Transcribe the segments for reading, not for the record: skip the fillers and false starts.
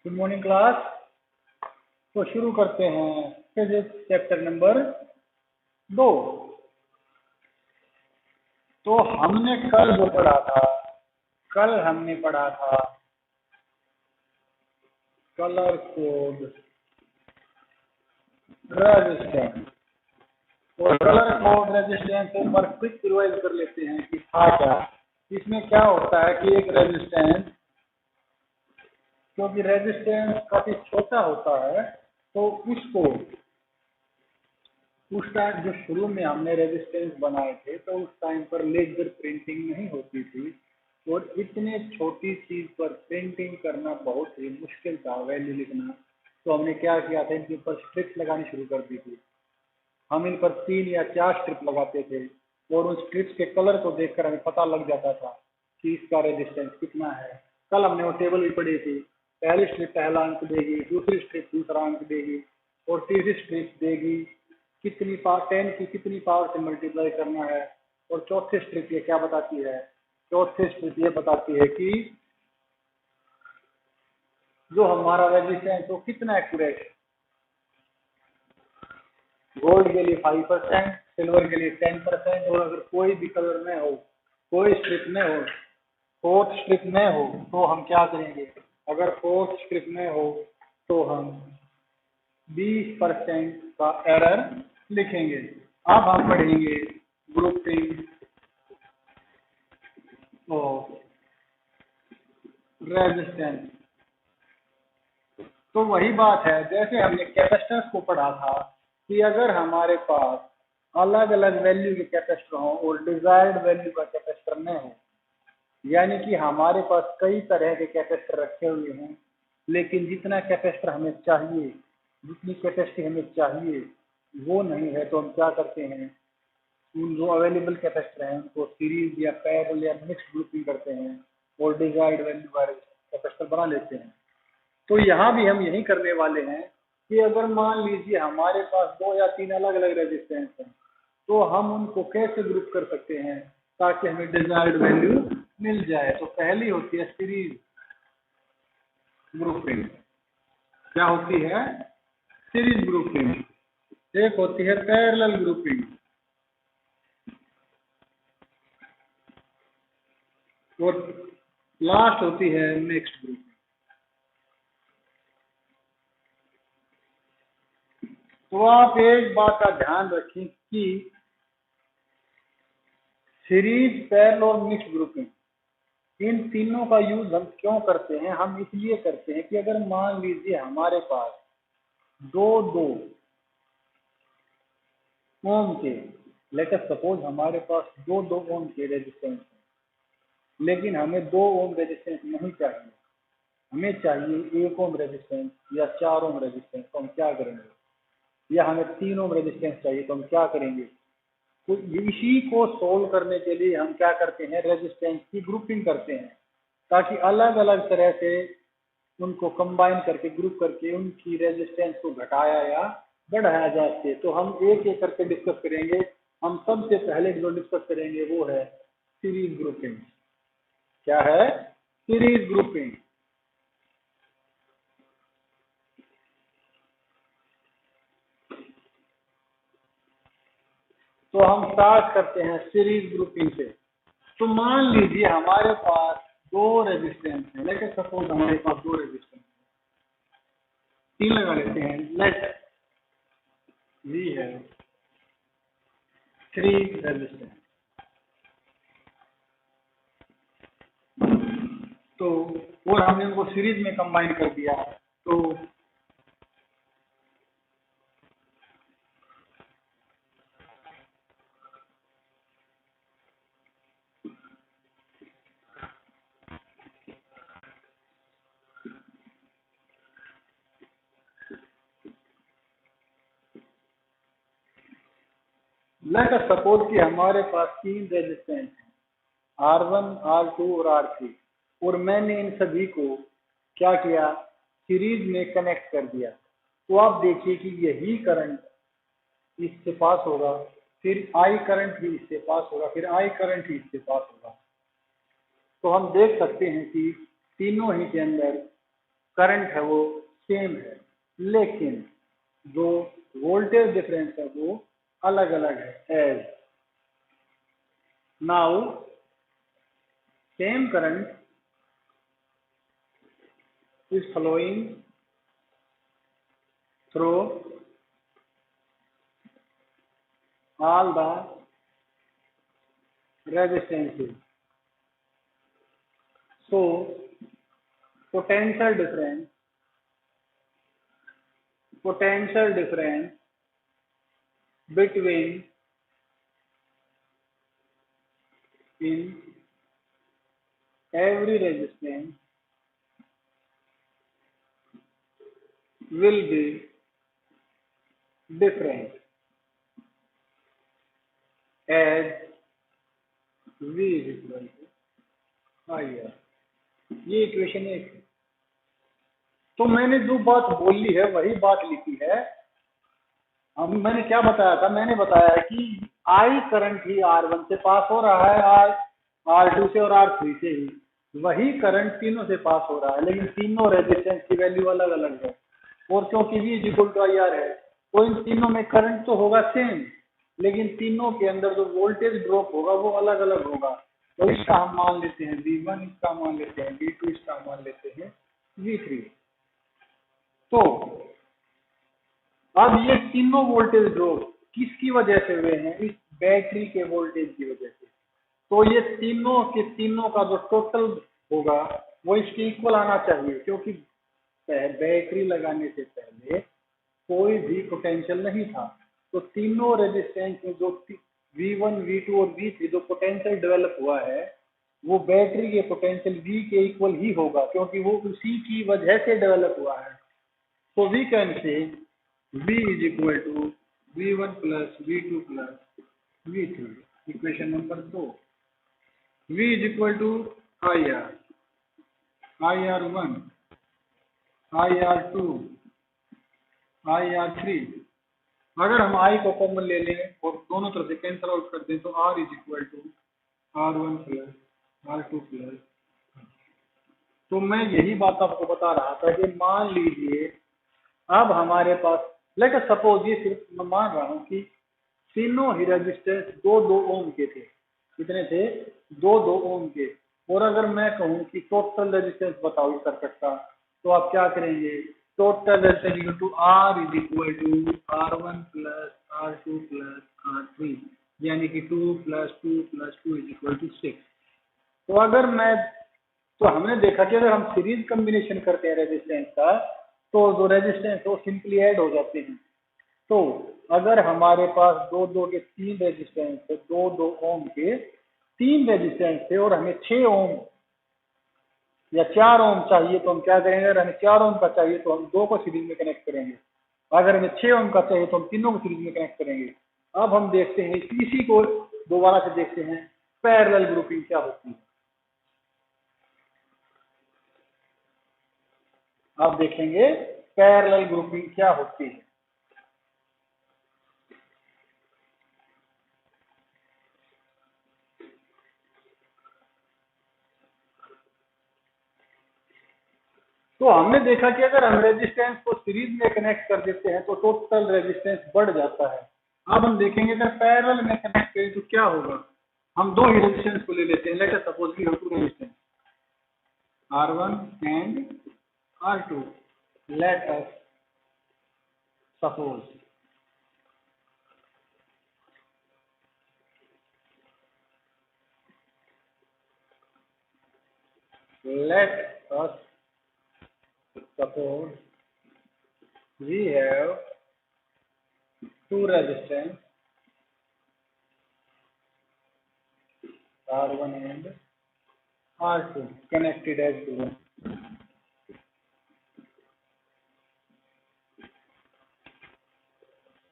Good morning class. तो शुरू करते हैं फिजिक्स चैप्टर नंबर 2। तो हमने कल जो पढ़ा था, कल हमने पढ़ा था कलर कोड रेजिस्टेंस। और कलर कोड रेजिस्टेंस एक बार क्विक रिवाइज कर लेते हैं कि था क्या। इसमें क्या होता है कि एक रेजिस्टेंस, क्योंकि रेजिस्टेंस काफी छोटा होता है तो उसको उस टाइम जो शुरू में हमने रेजिस्टेंस बनाए थे तो उस टाइम पर लेजर प्रिंटिंग नहीं होती थी और इतने छोटी चीज पर प्रिंटिंग करना बहुत ही मुश्किल था, वैल्यू लिखना। तो हमने क्या किया था, इनके ऊपर स्ट्रिप्स लगानी शुरू कर दी थी। हम इन पर 3 या 4 स्ट्रिप लगाते थे और उन स्ट्रिप्स के कलर को देखकर हमें पता लग जाता था कि इसका रेजिस्टेंस कितना है। कल हमने वो टेबल भी पढ़ी थी। पहली स्ट्रिप पहला अंक देगी, दूसरी स्ट्रिप दूसरा अंक देगी और तीसरी स्ट्रिप देगी कितनी पावर, 10 की कितनी पावर से मल्टीप्लाई करना है। और चौथी स्ट्रिप ये क्या बताती है, चौथी स्ट्रिप ये बताती है कि जो हमारा रेजिस्टेंस वो कितना एक्यूरेट है। गोल्ड के लिए 5%, सिल्वर के लिए 10%। और अगर कोई भी कलर में हो, कोई स्ट्रिप में हो, फोर्थ स्ट्रिप में हो, तो हम क्या करेंगे, अगर फोर्थ स्ट्रिप में हो तो हम 20% का एरर लिखेंगे। अब हम पढ़ेंगे ग्रुपिंग ऑफ रेजिस्टेंस। तो वही बात है जैसे हमने कैपेसिटेंस को पढ़ा था कि अगर हमारे पास अलग अलग वैल्यू के कैपेसिटर हों और डिजायर्ड वैल्यू का कैपेसिटर न हो, यानी कि हमारे पास कई तरह के कैपेसिटर रखे हुए हैं लेकिन जितना कैपेसिटर हमें चाहिए, जितनी कैपेसिटी हमें चाहिए वो नहीं है, तो हम क्या करते हैं, उन जो अवेलेबल कैपेसिटर हैं उनको सीरीज या पैरेलल या मिक्स ग्रुपिंग करते हैं और डिजायर्ड वैल्यू वाले कैपेसिटर बना लेते हैं। तो यहाँ भी हम यही करने वाले हैं कि अगर मान लीजिए हमारे पास 2 या 3 अलग अलग रेजिस्टेंस हैं तो हम उनको कैसे ग्रुप कर सकते हैं ताकि हमें डिजायर्ड वैल्यू मिल जाए। तो पहली होती है सीरीज ग्रुपिंग। क्या होती है, सीरीज ग्रुपिंग। एक होती है पैरेलल ग्रुपिंग और लास्ट होती है मिक्स्ड ग्रुपिंग। तो आप एक बात का ध्यान रखें कि सीरीज, पैरेलल और मिक्स्ड ग्रुपिंग, इन तीनों का यूज हम क्यों करते हैं, हम इसलिए करते हैं कि अगर मान लीजिए हमारे पास दो ओम के, लेट अस सपोज हमारे पास दो ओम के रेजिस्टेंस है लेकिन हमें 2 ओम रेजिस्टेंस नहीं चाहिए, हमें चाहिए 1 ओम रेजिस्टेंस या 4 ओम रेजिस्टेंस। तो हम क्या करेंगे, या हमें 3 ओम रेजिस्टेंस चाहिए तो हम क्या करेंगे। तो इसी को सोल्व करने के लिए हम क्या करते हैं, रेजिस्टेंस की ग्रुपिंग करते हैं ताकि अलग अलग तरह से उनको कंबाइन करके, ग्रुप करके उनकी रेजिस्टेंस को घटाया या बढ़ाया जा सके। तो हम एक एक करके डिस्कस करेंगे। हम सबसे पहले जो डिस्कस करेंगे वो है सीरीज ग्रुपिंग। क्या है, सीरीज ग्रुपिंग। तो हम स्टार्ट करते हैं सीरीज ग्रुपिंग से। तो मान लीजिए हमारे पास 2 रेजिस्टेंस है, लेट सपोज हमारे पास 2 रेजिस्टेंस, 3 लगा लेते हैं, लेट वी है 3 रेजिस्टेंस। तो और हमने उनको सीरीज में कंबाइन कर दिया। तो लेट अस सपोज कि हमारे पास 3 रेजिस्टेंस हैं, R1, R2 और R3, और मैंने इन सभी को क्या किया, सीरीज में कनेक्ट कर दिया। तो आप देखिए कि यही करंट इससे पास होगा, फिर I करंट भी इससे पास होगा, फिर I करंट ही इससे पास होगा। तो हम देख सकते हैं कि तीनों ही के अंदर करंट है वो सेम है, लेकिन जो वोल्टेज डिफरेंस है वो अलग अलग है। As now same current is flowing through all the resistances. So potential difference between in every resistance will be different as V is equal to IR. ये इक्वेशन 1 है। तो मैंने जो बात बोली है वही बात लिखी है। अब मैंने क्या बताया था, मैंने बताया कि I करंट ही R1 से पास हो रहा है, R2 से और R3 से ही, वही करंट तीनों से पास हो रहा है, लेकिन तीनों रेजिस्टेंस की वैल्यू अलग अलग है। और क्योंकि V is equal to IR है तो इन तीनों में करंट तो होगा सेम, लेकिन तीनों के अंदर जो वोल्टेज ड्रॉप होगा वो अलग अलग होगा। तो इसका हम मान लेते हैं V1, इसका मान लेते हैं V2, इसका मान लेते हैं V3। तो अब ये तीनों वोल्टेज ड्रॉप किसकी वजह से हुए हैं? इस बैटरी के वोल्टेज की वजह से। तो ये तीनों के तीनों का जो टोटल होगा वो इसके इक्वल आना चाहिए, क्योंकि बैटरी लगाने से पहले कोई भी पोटेंशियल नहीं था। तो तीनों रेजिस्टेंस में जो V1, V2 और V3 जो पोटेंशियल डेवलप हुआ है वो बैटरी के पोटेंशियल V के इक्वल ही होगा, क्योंकि वो उसी की वजह से डेवलप हुआ है। तो we can say V is equal to V1 plus V2 plus V3। Equation number 2, V is equal to IR, IR1, IR2, IR3। अगर हम I को कॉमन ले लें और दोनों तरफ से कैंसिल आउट कर दें तो R is equal to R1 plus R2 plus। तो मैं यही बात आपको बता रहा था कि मान लीजिए अब हमारे पास लेट अस सपोज, ये सिर्फ मैं मान रहा हूं कि तीनों ही रेजिस्टेंस 2-2 ओम के थे। कितने थे? 2-2 ओम के। और अगर मैं कहूं कि टोटल रेजिस्टेंस बताओ इस सर्किट का, तो आप क्या करेंगे? Total resistance to R is equal to R1 plus R2 plus R3, यानी कि 2 + 2 + 2 इज इक्वल टू 6। तो हमने देखा कि अगर हम सीरीज कॉम्बिनेशन करते हैं रेजिस्टेंस का तो जो रेजिस्टेंस है वो सिंपली ऐड हो जाते हैं। तो अगर हमारे पास 2-2 के 3 रेजिस्टेंस है, 2-2 ओम के 3 रेजिस्टेंस थे और हमें 6 ओम या 4 ओम चाहिए, तो हम क्या करेंगे? अगर हमें 4 ओम का चाहिए तो हम 2 को सीरीज में कनेक्ट करेंगे। अगर हमें 6 ओम का चाहिए तो हम तीनों को सीरीज में कनेक्ट करेंगे। अब हम देखते हैं, इसी को दोबारा से देखते हैं, पैरेलल ग्रुपिंग क्या होती है। आप देखेंगे पैरेलल ग्रुपिंग क्या होती है। तो हमने देखा कि अगर हम रेजिस्टेंस को सीरीज में कनेक्ट कर देते हैं तो टोटल रेजिस्टेंस बढ़ जाता है। अब हम देखेंगे अगर पैरेलल में कनेक्ट करें तो क्या होगा। हम 2 ही रेजिस्टेंस को ले लेते हैं। Let us suppose we have 2 resistance R1 and R2। Let us suppose we have 2 resistance R1 and R2 connected as given।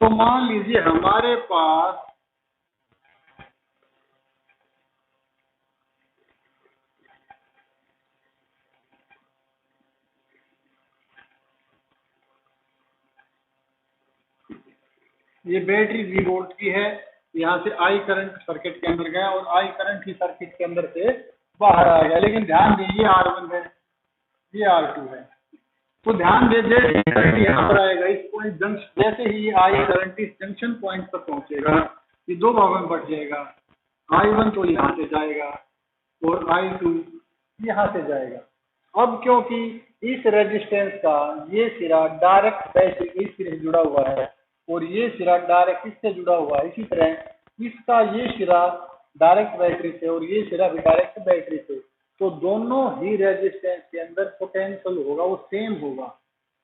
तो मान लीजिए हमारे पास ये बैटरी V वोल्ट की है, यहाँ से I करंट सर्किट के अंदर गया और I करंट ही सर्किट के अंदर से बाहर आ गया। लेकिन ध्यान दीजिए R1 है, ये R2 है। तो ध्यान दे, जैसे करंट यहाँ पर आएगा इस पॉइंट जंक्शन, जैसे ही ये आई करंट इस जंक्शन पॉइंट पर पहुंचेगा, ये दो भागों में बट जाएगा। I1 तो यहाँ से जाएगा और I2 यहाँ से जाएगा। अब क्योंकि इस रेजिस्टेंस का ये सिरा डायरेक्ट बैटरी के इस सिरे से जुड़ा हुआ है और ये सिरा डायरेक्ट इससे जुड़ा हुआ है, इसी तरह इसका ये सिरा डायरेक्ट बैटरी से और ये सिरा भी डायरेक्ट बैटरी से, तो दोनों ही रेजिस्टेंस के अंदर पोटेंशियल होगा वो सेम होगा,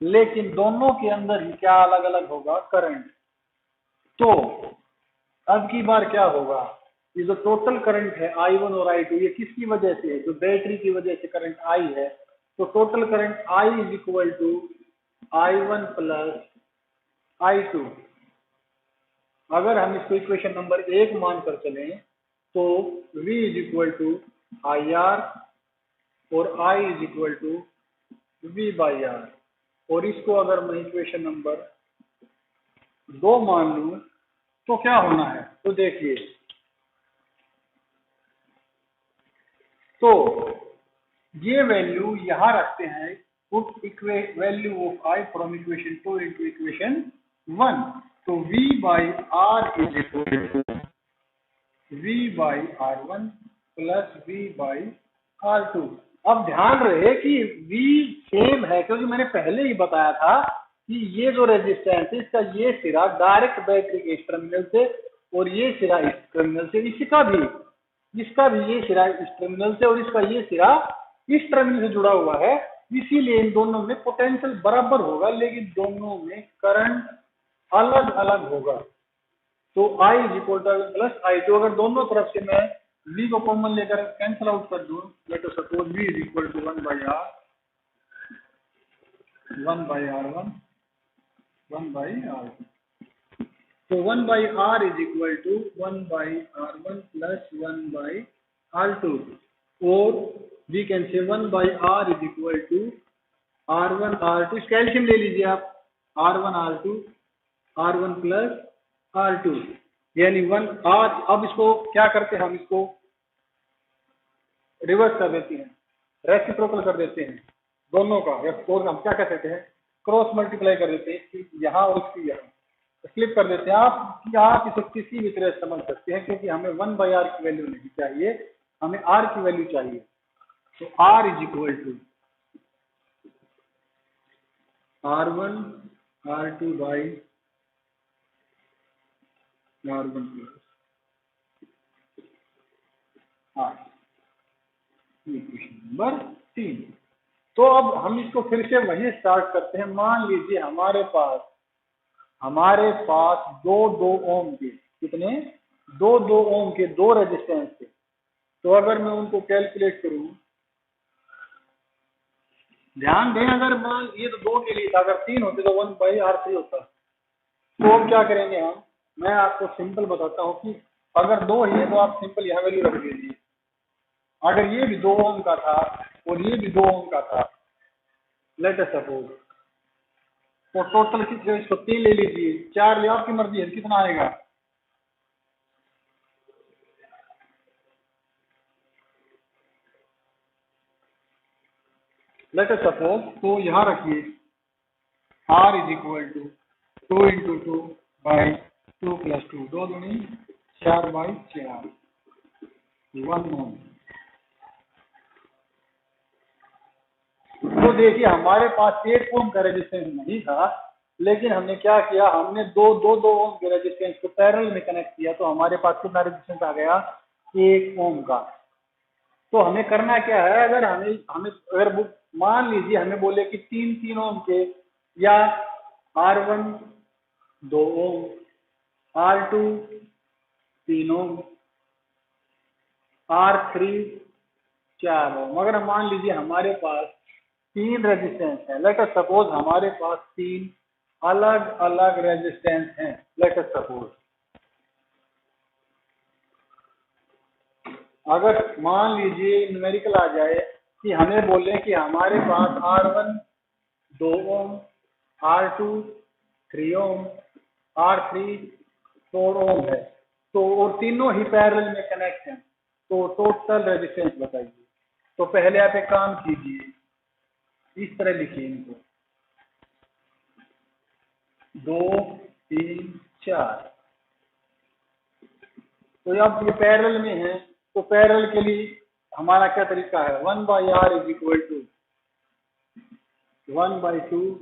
लेकिन दोनों के अंदर ही क्या अलग अलग होगा, करंट। तो अब की बार क्या होगा, ये जो टोटल करंट है I1 और I2 ये किसकी वजह से है, जो बैटरी की वजह से करंट I है, तो total current I is equal to I1 plus I2। अगर हम इसको इक्वेशन नंबर 1 मानकर चलें तो V is equal to IR और I is equal to V by R, और इसको अगर मैं इक्वेशन नंबर 2 मान लूं तो क्या होना है, तो देखिए, तो ये वैल्यू यहां रखते हैं, put value of I from equation 2 into equation 1, तो V by R is equal to V by R1 plus V by R2। अब ध्यान रहे कि V सेम है, क्योंकि मैंने पहले ही बताया था कि ये जो रेजिस्टेंस है इसका ये सिरा डायरेक्ट बैटरी के इस टर्मिनल से और ये सिरा इस टर्मिनल से, इसका भी ये सिरा इस टर्मिनल से और इसका ये सिरा इस टर्मिनल से जुड़ा हुआ है, इसीलिए इन दोनों में पोटेंशियल बराबर होगा, लेकिन दोनों में करंट अलग अलग होगा। तो I is equal two plus I2, अगर दोनों तरफ से मैं V को कॉमन लेकर कैंसिल आउट कर दूं, let us suppose V is equal to 1 by R, 1 by R1, 1 by R2, तो 1 by R is equal to 1 by R1 plus 1 by R2, और we can say 1 by R is equal to R1 R2, इसका LCM ले लीजिए आप, R1 R2, R1 plus R2, यानी 1 R। अब इसको क्या करते हैं, हम इसको रिवर्स कर देते हैं, रेसिप्रोकल कर देते हैं दोनों का, या और हम क्या कर सकते हैं, क्रॉस मल्टीप्लाई कर देते हैं, कि यहाँ और इसकी यहाँ फ्लिप कर देते हैं आप इसे किसी भी तरह समझ सकते हैं, क्योंकि हमें 1 बाई R की वैल्यू नहीं चाहिए, हमें R की वैल्यू चाहिए। तो R is equal to R1 R2 by R1 plus R, equation number 3। तो अब हम इसको फिर से वही स्टार्ट करते हैं। मान लीजिए हमारे पास दो ओम के, कितने, दो ओम के दो रेजिस्टेंस थे, तो अगर मैं उनको कैलकुलेट करूं, ध्यान दें, अगर मान ये तो 2 के लिए था, अगर 3 होते तो 1 बाई R3 होता। तो अब क्या करेंगे हम, मैं आपको सिंपल बताता हूं कि अगर 2 ही है तो आप सिंपल यहाँ वैल्यू रख दीजिए। अगर ये भी 2 ओम का था और ये भी 2 ओम का था, लेट अस सपोज, तो टोटल कितने, इसको 3 ले लीजिए, 4 ले, आपकी मर्जी है, कितना आएगा, लेट अस सपोज, तो यहाँ रखिए R is equal to 2 into 2 by 2 plus 2, 2 दूनी 4 बाई 4, 1 ओम। तो देखिए हमारे पास 1 ओम का रेजिस्टेंस नहीं था, लेकिन हमने क्या किया, हमने दो ओम के रेजिस्टेंस को पैरेलल में कनेक्ट किया, तो हमारे पास कितना रेजिस्टेंस आ गया, 1 ओम का। तो हमें करना क्या है, अगर हमें अगर मान लीजिए हमें बोले कि 3 ओम के, या R1 2 ओम, R2 3 ओम, R3 4 ओम, मगर मान लीजिए हमारे पास 3 रेजिस्टेंस है, लेट अस सपोज हमारे पास 3 अलग अलग रेजिस्टेंस हैं, लेट अस सपोज, अगर मान लीजिए न्यूमेरिकल आ जाए कि हमें बोले कि हमारे पास R1 2 ओम, R2 3 ओम, R3 4 ओम है, तो और तीनों ही पैरेलल में कनेक्ट हैं, तो टोटल रेजिस्टेंस बताइए। तो पहले आप एक काम कीजिए, इस तरह लिखिए इनको, 2 3 4। तो अब ये पैरेलल में है, तो पैरेलल के लिए हमारा क्या तरीका है, 1/r is equal to 1/2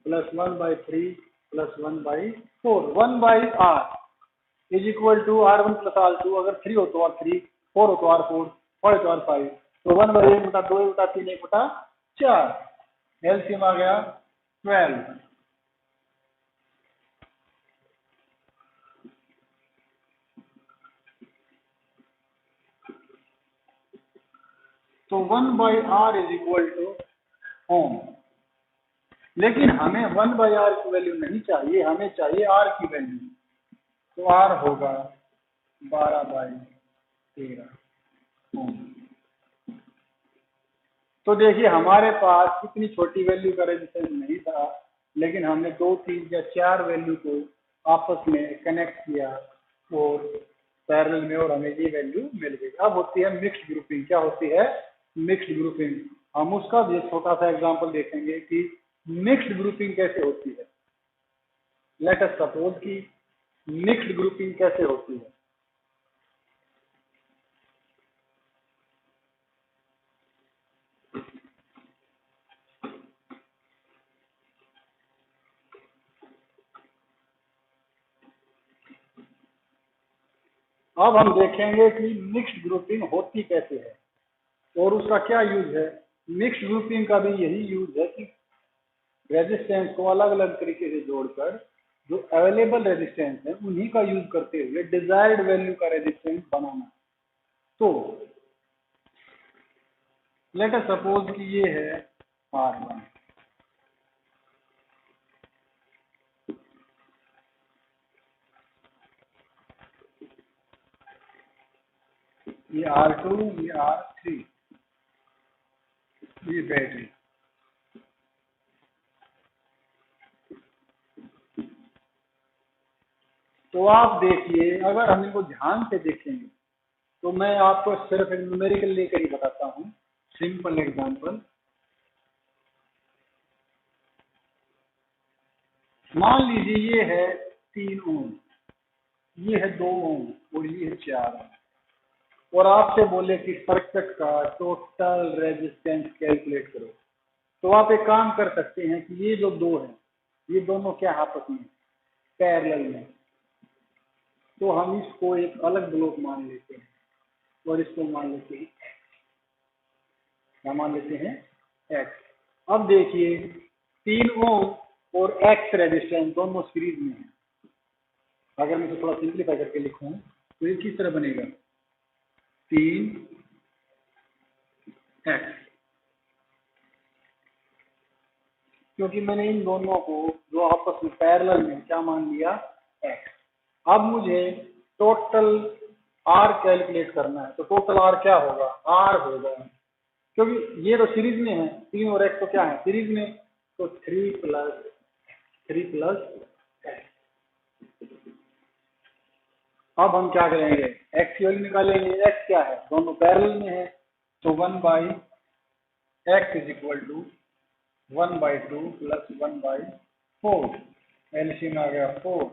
plus 1/3 plus 1/4। 1/r is equal to R1 plus R2, अगर 3 हो तो R3, 4 हो तो R4, 5 हो तो R5, तो 1/1 बटा 2 बटा 3 1 बटा 4। एलसीएम आ गया 12। तो 1/r is equal two ohm. लेकिन हमें 1/r की वैल्यू नहीं चाहिए, हमें चाहिए r की वैल्यू। तो r होगा 12/13 ओम। तो देखिए हमारे पास इतनी छोटी वैल्यू का रेजिस्टेंस नहीं था, लेकिन हमने 2 3 या 4 वैल्यू को आपस में कनेक्ट किया और पैरेलल में, और हमें ये वैल्यू मिल गई। अब होती है मिक्स्ड ग्रुपिंग। क्या होती है? Mixed grouping. हम उसका भी छोटा सा एग्जांपल देखेंगे कि मिक्स्ड ग्रुपिंग कैसे होती है। लेट अस सपोज कि मिक्स्ड ग्रुपिंग कैसे होती है। अब हम देखेंगे कि मिक्स्ड ग्रुपिंग होती कैसे है और उसका क्या यूज है। मिक्स्ड ग्रुपिंग का भी यही यूज है कि रेजिस्टेंस को अलग अलग तरीके से जोड़कर जो अवेलेबल रेजिस्टेंस है उन्हीं का यूज करते हुए डिजायर्ड वैल्यू का रेजिस्टेंस बनाना। तो लेट अस सपोज कि ये है R1, ये R2, ये R3, ये बैटरी। तो आप देखिए, अगर हम इनको ध्यान से देखेंगे तो मैं आपको सिर्फ एक न्यूमेरिकल लेकर ही बताता हूँ, सिंपल एग्जांपल। मान लीजिए ये है 3 ओम, ये है 2 ओम और ये है 4 ओम, और आपसे बोले कि सर्किट का टोटल रेजिस्टेंस कैलकुलेट करो। तो आप एक काम कर सकते हैं कि ये जो दो है, ये दोनों क्या आपस में पैरेलल में, तो हम इसको एक अलग ब्लॉक मान लेते हैं और इसको मान लेते हैं, क्या मान लेते हैं, एक्स। अब देखिए 3 ओम और एक्स रेजिस्टेंस दोनों सीरीज में है। अगर मैं इसे थोड़ा सिंप्लीफाई करके लिखूं तो ये किस तरह बनेगा, 3 एक्स, क्योंकि मैंने इन दोनों को जो आपस में पैरेलल में क्या मान लिया, एक्स। अब मुझे टोटल आर कैलकुलेट करना है, तो टोटल आर क्या होगा, आर होगा, क्योंकि ये तो सीरीज में है, 3 और एक्स तो क्या है, सीरीज में, तो 3 प्लस एक्स। अब हम क्या करेंगे, एक्स की वैल्यू निकालेंगे। एक्स क्या है, दोनों पैरेलल में है, तो 1/x is equal to 1/2 plus 1/4। LCM आ गया 4,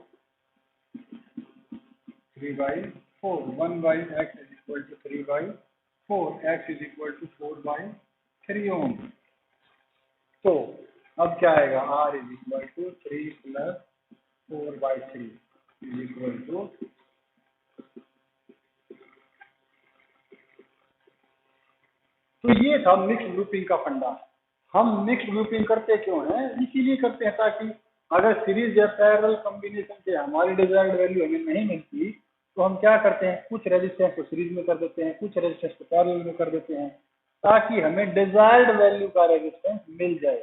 3/4। 1/x is equal to 3/4, x is equal to 4/3 ohm. तो अब क्या आएगा, r is equal to 3 plus 4/3 is equal to. तो ये था मिक्स ग्रुपिंग का फंडा। हम मिक्स ग्रुपिंग करते क्यों हैं, इसीलिए करते हैं ताकि अगर सीरीज या पैरेलल कॉम्बिनेशन से हमारी डिजायर्ड वैल्यू हमें नहीं मिलती, तो हम क्या करते हैं, कुछ रेजिस्टेंस को सीरीज में कर देते हैं, कुछ रेजिस्टेंस को पैरेलल में कर देते हैं, ताकि हमें डिजायर्ड वैल्यू का रेजिस्टेंस मिल जाए,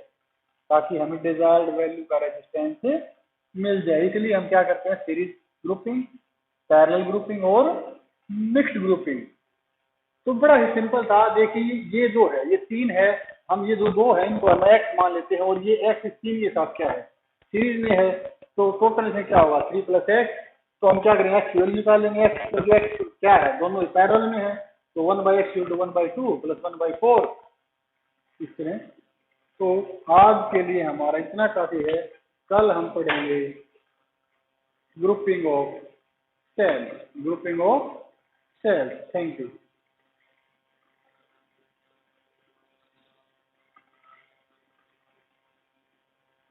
ताकि हमें डिजायर्ड वैल्यू का रेजिस्टेंस मिल जाए। इसलिए हम क्या करते हैं, सीरीज ग्रुपिंग, पैरेलल ग्रुपिंग और मिक्स्ड ग्रुपिंग। तो बड़ा ही सिंपल था। देखिए ये जो है, ये 3 है, हम ये जो 2 है इनको हम एक्स मान लेते हैं, और ये एक्स इस 3 के साथ क्या है, सीरीज में है, तो टोटल इसमें क्या होगा, 3 प्लस एक्स। तो हम क्या करेंगे, एक्स वैल्यू निकालेंगे। एक्स प्लस एक्स क्या है, दोनों पैरेलल में है, तो 1/x = 1/2 प्लस 1/4 इस तरह। तो आज के लिए हमारा इतना काफी है, कल हम पढ़ेंगे grouping of cells. Grouping of cells. Thank you.